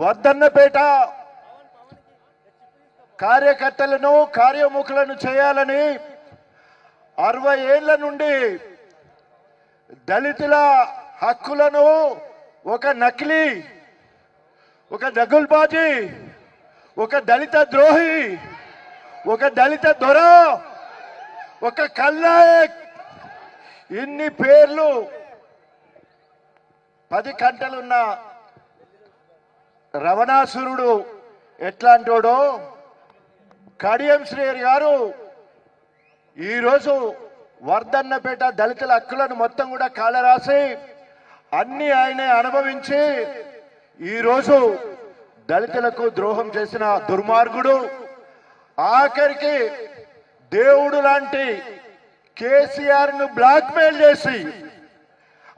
వర్ధన్నపేట కార్యకర్తలను కార్యముఖులను చేయాలని 60 ఏళ్ల నుండి దళితుల హక్కులను ఒక నకిలీ, ఒక దగుల్బాజీ, ఒక దళిత ద్రోహి, ఒక దళిత దొర, ఒక కల్నాయక్, ఇన్ని పేర్లు 10 గంటలున్న రవణాసురుడు ఎట్లాంటోడో కడియం శ్రీహరి గారు ఈరోజు వర్ధన్నపేట దళితుల హక్కులను మొత్తం కూడా కాలరాసి అన్ని ఆయనే అనుభవించి ఈరోజు దళితులకు ద్రోహం చేసిన దుర్మార్గుడు. ఆఖరికి దేవుడు లాంటి కేసీఆర్ ను బ్లాక్ మెయిల్ చేసి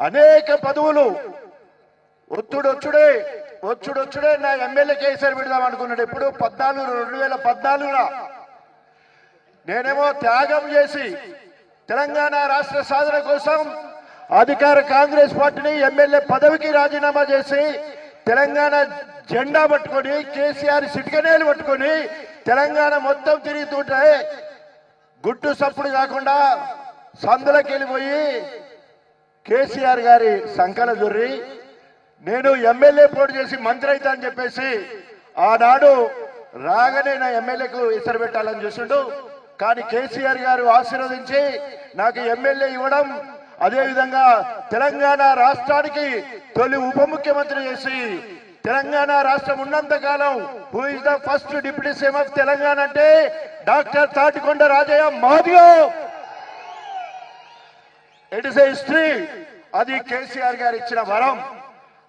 అనేక పదవులు వచ్చుడే నా ఎమ్మెల్యే కేసీఆర్ పెడదాం అనుకున్నాడు. ఎప్పుడు 2014 నేనేమో త్యాగం చేసి తెలంగాణ రాష్ట్ర సాధన కోసం అధికార కాంగ్రెస్ పార్టీని ఎమ్మెల్యే పదవికి రాజీనామా చేసి తెలంగాణ జెండా పట్టుకొని కేసీఆర్ సిటికనేలు పట్టుకొని తెలంగాణ మొత్తం తిరుగుతుంటే గుట్టు సప్పుడు కాకుండా సందులోకి వెళ్ళిపోయి కేసీఆర్ గారి సంకల జొర్రి నేను ఎమ్మెల్యే పోటీ చేసి మంత్రి అవుతా అని చెప్పేసి ఆనాడు రాగానే నా ఎమ్మెల్యేకు ఇసరు పెట్టాలని చూసిండు. కానీ కేసీఆర్ గారు ఆశీర్వదించి నాకు ఎమ్మెల్యే ఇవ్వడం, అదేవిధంగా తెలంగాణ రాష్ట్రానికి తొలి ఉప ముఖ్యమంత్రి చేసి తెలంగాణ రాష్ట్రం ఉన్నంత కాలం who is the first deputy CM of Telangana అంటే డాక్టర్ తాటికొండ రాజయ్య మాదిగో. It is a history. అది కేసీఆర్ గారు ఇచ్చిన వరం.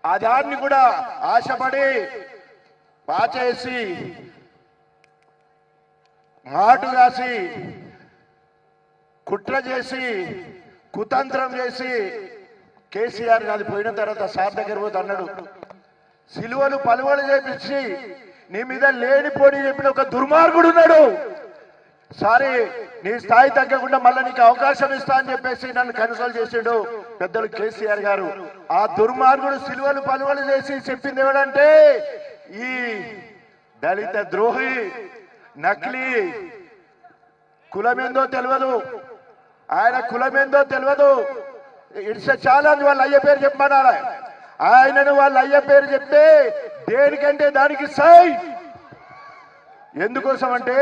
ఆ దాన్ని కూడా ఆశపడి పాచేసి మాటు కాసి కుట్ర చేసి కుతంత్రం చేసి కేసీఆర్ గారు పోయిన తర్వాత సార్ దగ్గర పోతే అన్నాడు, సిలువలు పలువలు చేపించి నీ మీద లేనిపోని చెప్పిన ఒక దుర్మార్గుడు ఉన్నాడు, సారీ నీ స్థాయి తగ్గకుండా మళ్ళీ నీకు అవకాశం ఇస్తా అని చెప్పేసి నన్ను కన్సల్ట్ చేసాడు పెద్దలు కేసీఆర్ గారు. ఆ దుర్మార్గుడు సిలువలు పలువలు చేసి చెప్పింది ఎవడంటే ఈ దళిత ద్రోహి, నకిలీ, కులమేందో తెలియదు, ఆయన కులమేందో తెలియదు. It's a challenge. వాళ్ళ అయ్య పేరు చెప్పమన్నాడు. ఆయనను వాళ్ళ అయ్య పేరు చెప్తే దేనికంటే దానికి సై. ఎందుకోసం అంటే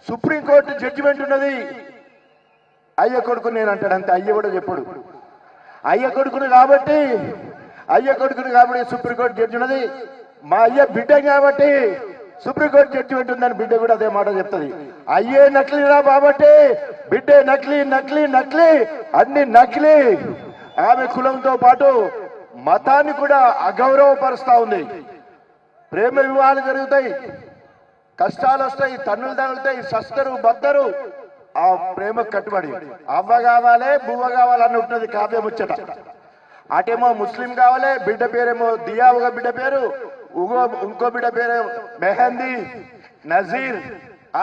సుప్రీంకోర్టు జడ్జిమెంట్ ఉన్నది. అయ్య కొడుకు నేను అంటాడు అంతే. అయ్య కూడా చెప్పడు. అయ్య కొడుకును కాబట్టి సుప్రీంకోర్టు జడ్జి ఉన్నది. మా అయ్య బిడ్డ కాబట్టి సుప్రీంకోర్టు జడ్జిమెంట్ ఉందని బిడ్డ కూడా అదే మాట చెప్తుంది. అయ్యే నకిలీరా కాబట్టి బిడ్డే నకిలీ నకిలీ నకిలీ అన్ని నకిలీ. ఆమె కులంతో పాటు మతాన్ని కూడా అగౌరవపరుస్తా ఉంది. ప్రేమ వివాహాలు జరుగుతాయి, కష్టాలు వస్తాయి, తన్నులు తగులుతాయి, సస్తరు బద్దరు. ఆ ప్రేమ కట్టుబడి అవ్వ కావాలి బువ్వ కావాలని ఉంటుంది కావ్య ముచ్చట. అటేమో ముస్లిం కావాలి, బిడ్డ పేరేమో దియా, ఒక బిడ్డ పేరు ఇంకో బిడ్డ పేరు మెహందీ, నజీర్,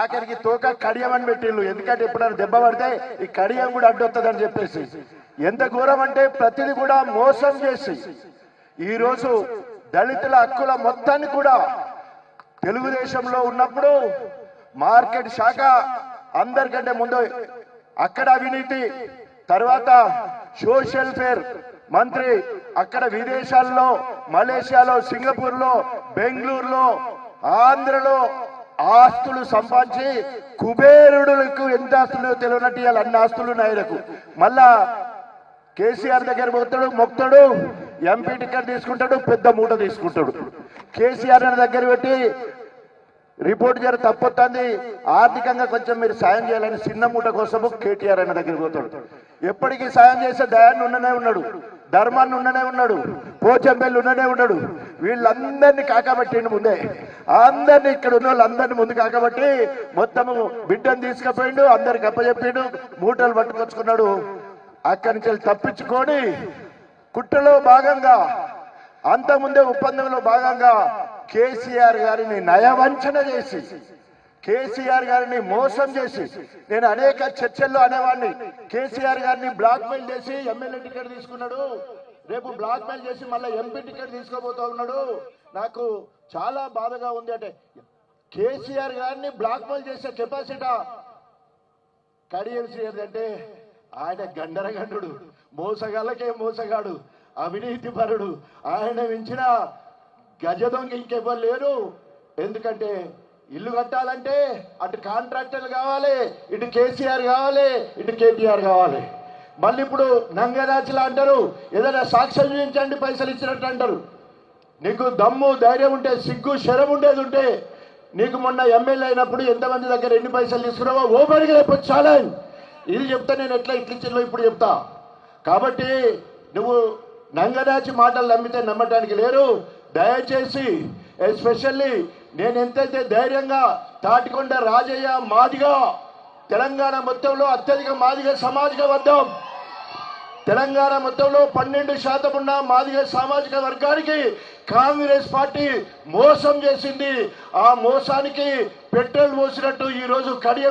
ఆఖరికి తోక కడియం అని పెట్టిళ్ళు. ఎందుకంటే ఎప్పుడైనా దెబ్బ పడితే ఈ కడియం కూడా అడ్డొస్తుందని చెప్పేసి. ఎంత ఘోరం అంటే ప్రతిదీ కూడా మోసం చేసి ఈరోజు దళితుల హక్కుల మొత్తాన్ని కూడా తెలుగుదేశంలో ఉన్నప్పుడు మార్కెట్ శాఖ అందరికంటే ముందు అక్కడ అవినీతి, తర్వాత సోషల్ ఫేర్ మంత్రి అక్కడ విదేశాల్లో, మలేషియాలో, సింగపూర్లో, బెంగళూరులో, ఆంధ్రలో ఆస్తులు సంపాదించి కుబేరుడులకు ఎంత ఆస్తులు తెలియనట్టు ఇవాళ అన్ని ఆస్తులు నాయకు. మళ్ళా కేసీఆర్ దగ్గర పోతాడు, మొక్తాడు, ఎంపీ టికెట్ తీసుకుంటాడు, పెద్ద మూట తీసుకుంటాడు. కేసీఆర్ దగ్గర పెట్టి రిపోర్ట్ జర తప్పొస్తుంది, ఆర్థికంగా కొంచెం మీరు సాయం చేయాలని చిన్న మూట కోసము కేటీఆర్ అన్న దగ్గరికి పోతాడు. ఎప్పటికీ సాయం చేసే దయాన్ని ఉన్ననే ఉన్నాడు, ధర్మాన్ని ఉన్ననే ఉన్నాడు, పోచంపల్లి ఉన్ననే ఉన్నాడు. వీళ్ళందరినీ కాకబట్టిండు ముందే. అందరినీ ఇక్కడ ఉన్న వాళ్ళందరినీ ముందు కాకబట్టి మొత్తము బిడ్డను తీసుకుపోయిండు, అందరికి అప్పచెప్పిండు, మూటలు పట్టుకొచ్చుకున్నాడు. అక్కడి నుంచి తప్పించుకొని కుట్రలో భాగంగా, అంతకుముందే ఒప్పందంలో భాగంగా కేసీఆర్ గారిని నయవంచన చేసి, కేసీఆర్ గారిని మోసం చేసి, నేను అనేక చర్చల్లో అనేవాడిని, కేసీఆర్ గారిని బ్లాక్ మెయిల్ చేసి ఎమ్మెల్యే టికెట్ తీసుకున్నాడు, రేపు బ్లాక్ మెయిల్ చేసి మళ్ళీ ఎంపీ టికెట్ తీసుకోబోతా ఉన్నాడు, నాకు చాలా బాధగా ఉంది. అంటే కేసీఆర్ గారిని బ్లాక్మెయిల్ చేసే కెపాసిటీ కడియం శ్రీహరి అంటే ఆయన గండరగండు, మోసగాళ్ళకే మోసగాడు, అవినీతి పరుడు. ఆయన మించిన గజ దొంగ ఇంకెవ్వరు లేరు. ఎందుకంటే ఇల్లు కట్టాలంటే అటు కాంట్రాక్టర్లు కావాలి, ఇటు కేసీఆర్ కావాలి, ఇటు కేటీఆర్ కావాలి. మళ్ళీ ఇప్పుడు నంగనాచిలా అంటారు, ఏదైనా సాక్ష్యం చూపించండి పైసలు ఇచ్చినట్టు అంటారు. నీకు దమ్ము ధైర్యం ఉంటే, సిగ్గు శరం ఉండేది ఉంటే, నీకు మొన్న ఎమ్మెల్యే అయినప్పుడు ఎంతమంది దగ్గర ఎన్ని పైసలు తీసుకున్నావో ఓపెన్గా రేపు ఛాలెంజ్. ఇది చెప్తా నేను ఎట్లా ఇట్లిచ్చిలో ఇప్పుడు చెప్తా. కాబట్టి నువ్వు నంగనాచి మాటలు నమ్మితే నమ్మటానికి లేరు. దయచేసి ఎస్పెషల్లీ నేను ఎంతైతే ధైర్యంగా తాటికొండ రాజయ్య మాదిగా తెలంగాణ మొత్తంలో అత్యధిక మాదిగ సామాజిక వర్గం, తెలంగాణ మొత్తంలో 12% ఉన్న మాదిగ సామాజిక వర్గానికి కాంగ్రెస్ పార్టీ మోసం చేసింది. ఆ మోసానికి పెట్రోల్ పోసినట్టు ఈ రోజు కడియం